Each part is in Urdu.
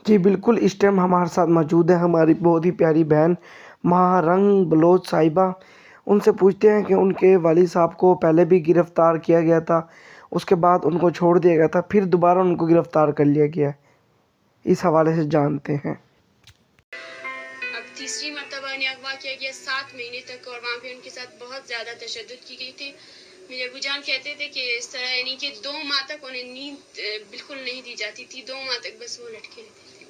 جی بالکل، اس ٹائم ہمارے ساتھ موجود ہے ہماری بہت ہی پیاری بہن مہارنگ بلوچ صاحبہ۔ ان سے پوچھتے ہیں کہ ان کے والد صاحب کو پہلے بھی گرفتار کیا گیا تھا، اس کے بعد ان کو چھوڑ دیا گیا تھا، پھر دوبارہ ان کو گرفتار کر لیا گیا ہے۔ اس حوالے سے جانتے ہیں۔ اب تیسری مرتبہ انہیں اغوا کیا گیا 7 مہینے تک، اور وہاں پہ ان کے ساتھ بہت زیادہ تشدد کی گئی تھی۔ میرے ابو جان کہتے تھے کہ اس طرح یعنی کہ 2 ماہ تک انہیں نیند بالکل نہیں دی جاتی تھی، 2 ماہ تک بس وہ لٹکے رہتے تھے،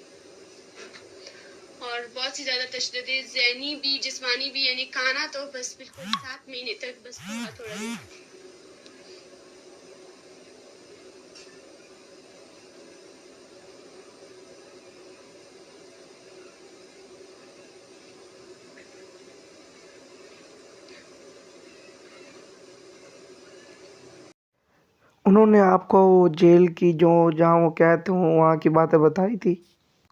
اور بہت سی زیادہ تشدد ذہنی بھی جسمانی بھی، یعنی کھانا تو بس بالکل 7 مہینے تک بس تھوڑا تھوڑا دیتے تھے۔ انہوں نے آپ کو جیل کی جہاں وہ قید ہوں وہاں کی باتیں بتائی تھی؟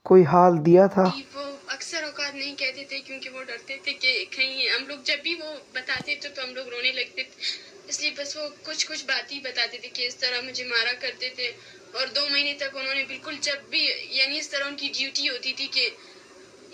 کوئی حال دیا تھا؟ وہ اکثر اوقات نہیں کہتے تھے، کیونکہ وہ ڈرتے تھے کہ کہیں ہم لوگ جب بھی وہ بتاتے تھے تو ہم لوگ رونے لگتے تھے، اس لیے بس وہ کچھ بات ہی بتاتے تھے کہ اس طرح مجھے مارا کرتے تھے۔ اور 2 مہینے تک انہوں نے بالکل جب بھی یعنی اس طرح ان کی ڈیوٹی ہوتی تھی کہ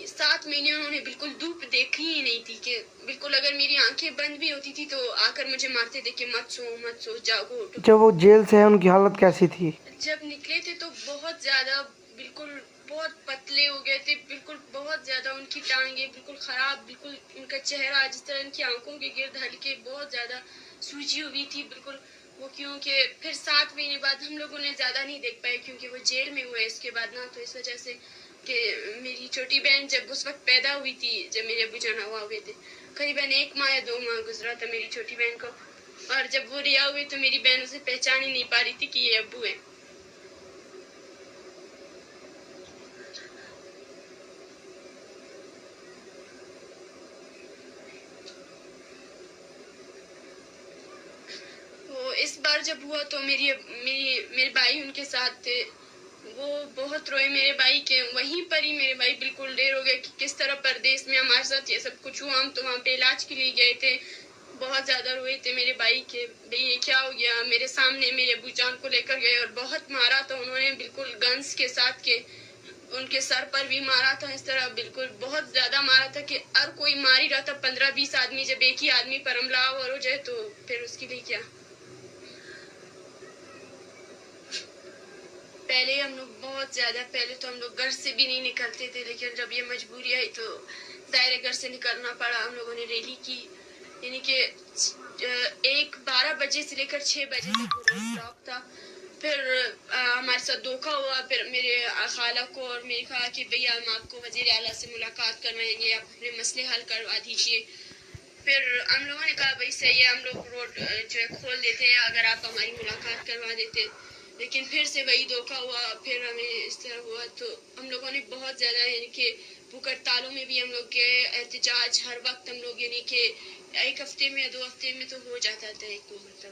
7 مہینے انہوں نے بالکل دھوپ دیکھی ہی نہیں تھی، کہ بالکل اگر میری آنکھیں بند بھی ہوتی تھی تو آ کر مجھے مارتے تھے کہ مت سو جاگو اٹھو۔ جب وہ جیل سے ہیں ان کی حالت کیسی تھی؟ جب نکلے تھے تو بہت زیادہ بالکل بہت پتلے ہو گئے تھے، بالکل بہت زیادہ ان کی ٹانگیں بالکل خراب، بالکل ان کا چہرہ جس طرح ان کی آنکھوں کے گرد ہلکے بہت زیادہ سوجی ہوئی تھی بالکل وہ، کیونکہ پھر 7 مہینے بعد ہم لوگوں نے زیادہ نہیں دیکھ پائے کیونکہ وہ جیل میں ہوئے اس کے بعد نا، تو اس وجہ سے کہ میری چھوٹی بہن جب اس وقت پیدا ہوئی تھی، جب میرے ابو جان اغوا ہوئے تھے، قریباً 1 ماہ یا 2 ماہ گزرا تھا میری چھوٹی بہن کو، اور جب وہ رہا ہوئے تو میری بہن اسے پہچان ہی نہیں پا رہی تھی کہ یہ ابو ہے۔ وہ اس بار جب ہوا تو میرے بھائی ان کے ساتھ تھے، وہ بہت روئے میرے بھائی کے، وہیں پر ہی میرے بھائی بالکل ڈیر ہو گئے کہ کس طرح پردیس میں ہمارے ساتھ یہ سب کچھ ہوا، ہم تو وہاں پہ علاج کے لیے گئے تھے، بہت زیادہ روئے تھے میرے بھائی کے، بھئی یہ کیا ہو گیا، میرے سامنے میرے ابو جان کو لے کر گئے اور بہت مارا تھا انہوں نے، بالکل گنز کے ساتھ کے ان کے سر پر بھی مارا تھا، اس طرح بالکل بہت زیادہ مارا تھا کہ ہر کوئی مار ہی رہا تھا، 15-20 آدمی، جب ایک ہی آدمی پر حملہ آور ہو جائے تو پھر اس کے لیے کیا۔ پہلے ہم لوگ بہت زیادہ، پہلے تو ہم لوگ گھر سے بھی نہیں نکلتے تھے، لیکن جب یہ مجبوری آئی تو ظاہر گھر سے نکلنا پڑا، ہم لوگوں نے ریلی کی، یعنی کہ 12 بجے سے لے کر 6 بجے تک وہ روڈ بلاک تھا۔ پھر ہمارے ساتھ دھوکہ ہوا، پھر میرے خالہ کو اور میری کہا کہ بھئی ہم آپ کو وزیر اعلیٰ سے ملاقات کروائیں گے، آپ اپنے مسئلے حل کروا دیجیے۔ پھر ہم لوگوں نے کہا بھئی صحیح ہے، ہم لوگ روڈ جو ہے کھول دیتے ہیں اگر آپ ہماری ملاقات کروا دیتے، لیکن پھر سے وہی دھوکہ ہوا، پھر ہمیں اس طرح ہوا، تو ہم لوگوں نے بہت زیادہ یعنی کہ بھوک ہڑتالوں میں بھی ہم لوگ گئے، احتجاج ہر وقت ہم لوگ یعنی کہ 1 ہفتے میں یا 2 ہفتے میں تو ہو جاتا تھا ایک مرتبہ۔